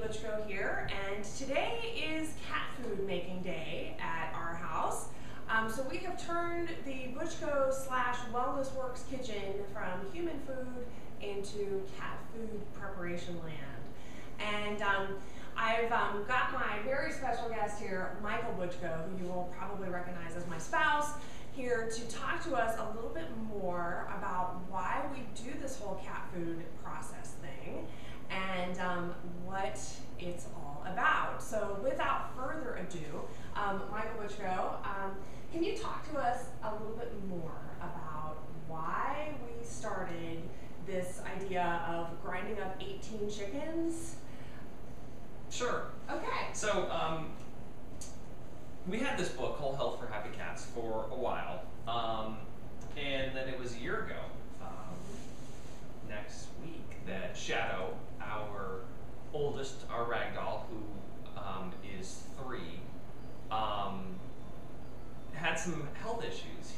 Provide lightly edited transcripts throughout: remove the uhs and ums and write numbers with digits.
Butchko here, and today is cat food making day at our house. So we have turned the Butchko / Wellness Works kitchen from human food into cat food preparation land. And I've got my very special guest here, Michael Butchko, who you will probably recognize as my spouse, here to talk to us a little bit more about why we do this whole cat food process thing and what it's all about. So without further ado, Michael Butchko, can you talk to us a little bit more about why we started this idea of grinding up 18 chickens? Sure. Okay. So we had this book, Whole Health for Happy Cats, for a while, and then it was a year ago, next week, that Shadow, our oldest, our ragdoll, who is 3, had some health issues.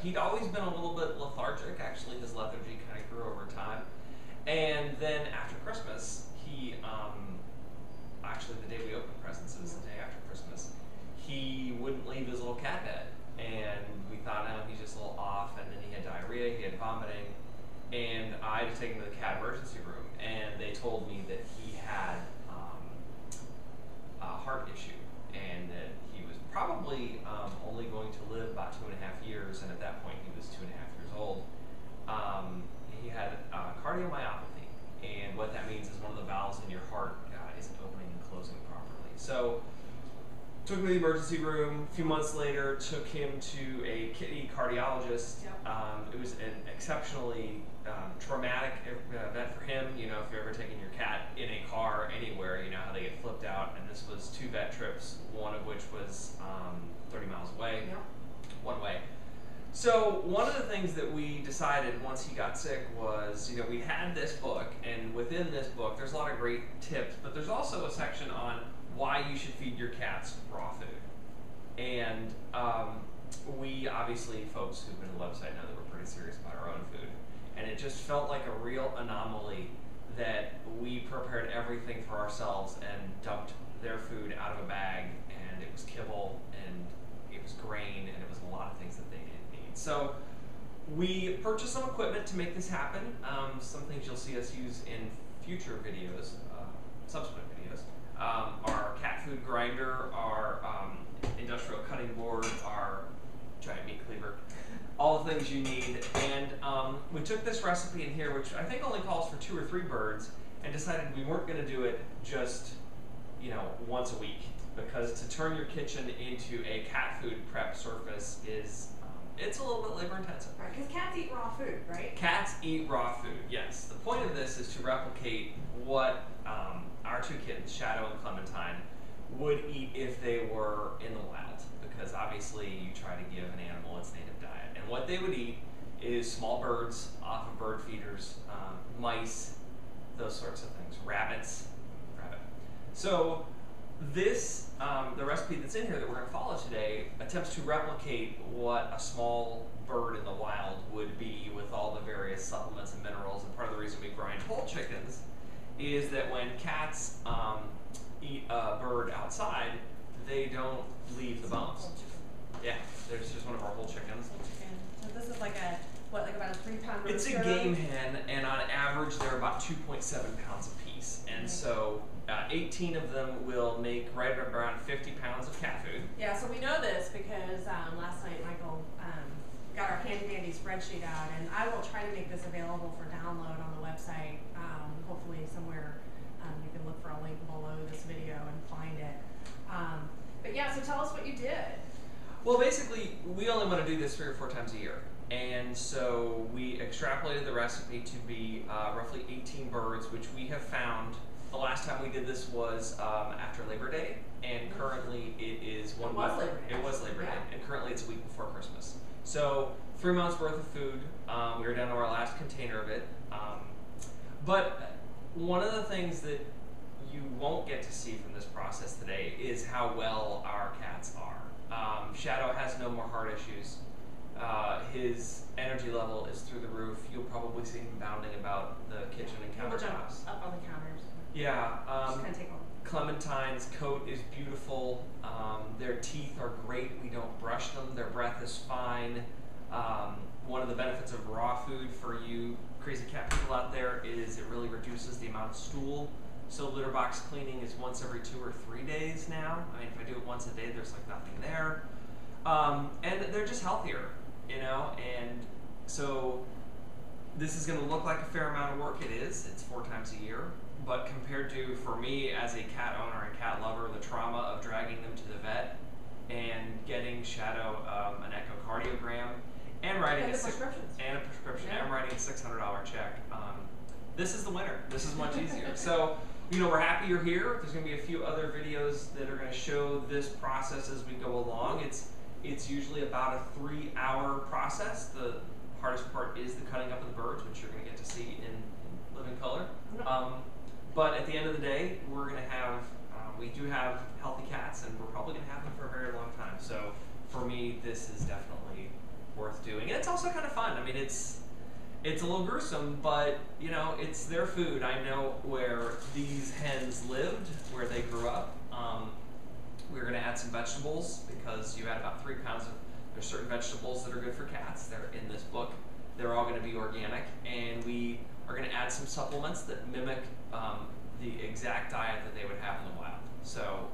He'd always been a little bit lethargic. Actually, his lethargy kind of grew over time, and then after Christmas, he actually the day we opened presents, it was the day after Christmas, he wouldn't leave his little cat bed, and we thought, oh, he's just a little off, and then he had diarrhea, he had vomiting, and I had to take him to the cat emergency room, and they told me that he had a heart issue, and that he was probably only going to live about 2.5 years, and at that point he was 2.5 years old. He had cardiomyopathy, and what that means is one of the valves in your heart isn't opening and closing properly. So took him to the emergency room. A few months later, took him to a kitty cardiologist. Yep. It was an exceptionally traumatic event for him. You know, if you're ever taking your cat in a car anywhere, you know how they get flipped out. And this was 2 vet trips, one of which was 30 miles away, yep, one way. So one of the things that we decided once he got sick was, you know, we had this book, and within this book, there's a lot of great tips, but there's also a section on why you should feed your cats raw food. And we obviously, folks who've been to the website know that we're pretty serious about our own food. And it just felt like a real anomaly that we prepared everything for ourselves and dumped their food out of a bag, and it was kibble, and it was grain, and it was a lot of things that they didn't need. So we purchased some equipment to make this happen. Some things you'll see us use in future videos, subsequent videos. Our cat food grinder, our industrial cutting board, our giant meat cleaver, all the things you need. And we took this recipe in here, which I think only calls for 2 or 3 birds, and decided we weren't going to do it just, you know, once a week, because to turn your kitchen into a cat food prep surface is it's a little bit labor intensive. Right, because cats eat raw food, right? Cats eat raw food, yes. The point of this is to replicate what our 2 kittens, Shadow and Clementine, would eat if they were in the wild. Because obviously you try to give an animal its native diet. And what they would eat is small birds off of bird feeders, mice, those sorts of things, rabbit. So this, the recipe that's in here that we're going to follow today attempts to replicate what a small bird in the wild would be with all the various supplements and minerals. And part of the reason we grind whole chickens is that when cats eat a bird outside, they don't leave the bones. Yeah, there's just one of our whole chickens. So this is like a, what, like about a 3-pound rooster? It's a game hen, and on average they're about 2.7 pounds a piece. And so 18 of them will make right around 50 pounds of cat food. Yeah, so we know this because last night Michael got our handy dandy spreadsheet out, and I will try to make this available for download on the website. Hopefully somewhere you can look for a link below this video and find it. But yeah, so tell us what you did. Well, basically, we only want to do this 3 or 4 times a year. And so we extrapolated the recipe to be roughly 18 birds, which we have found. The last time we did this was after Labor Day, and currently it is one week. It was Labor Day, and currently it's a week before Christmas. So 3 months worth of food. We were down to our last container of it. But one of the things that you won't get to see from this process today is how well our cats are. Shadow has no more heart issues. His energy level is through the roof. You'll probably see him bounding about the kitchen and countertops. Up on the counters. Yeah. Just kind of take Clementine's coat is beautiful. Their teeth are great. We don't brush them. Their breath is fine. One of the benefits of raw food for you crazy cat people out there is it really reduces the amount of stool. So litter box cleaning is once every 2 or 3 days now. I mean, if I do it once a day, there's like nothing there. And they're just healthier, you know? And so this is going to look like a fair amount of work. It is. It's 4 times a year. But compared to, for me as a cat owner and cat lover, the trauma of dragging them to the vet and getting Shadow an echocardiogram and writing And a the prescriptions. and a prescription Yeah. and writing a $600 check. This is the winner. This is much easier. So, you know, we're happy you're here. There's going to be a few other videos that are going to show this process as we go along. It's usually about a 3-hour process. The hardest part is the cutting up of the birds, which you're going to get to see in living color. But at the end of the day, we're going to have, we do have healthy cats, and we're probably going to have them for a very long time. So for me, this is definitely worth doing. And it's also kind of fun. I mean, it's a little gruesome, but you know, it's their food. I know where these hens lived, where they grew up. We're going to add some vegetables because you add about 3 pounds of, there's certain vegetables that are good for cats. They're in this book. They're all going to be organic, and we are going to add some supplements that mimic the exact diet that they would have in the wild. So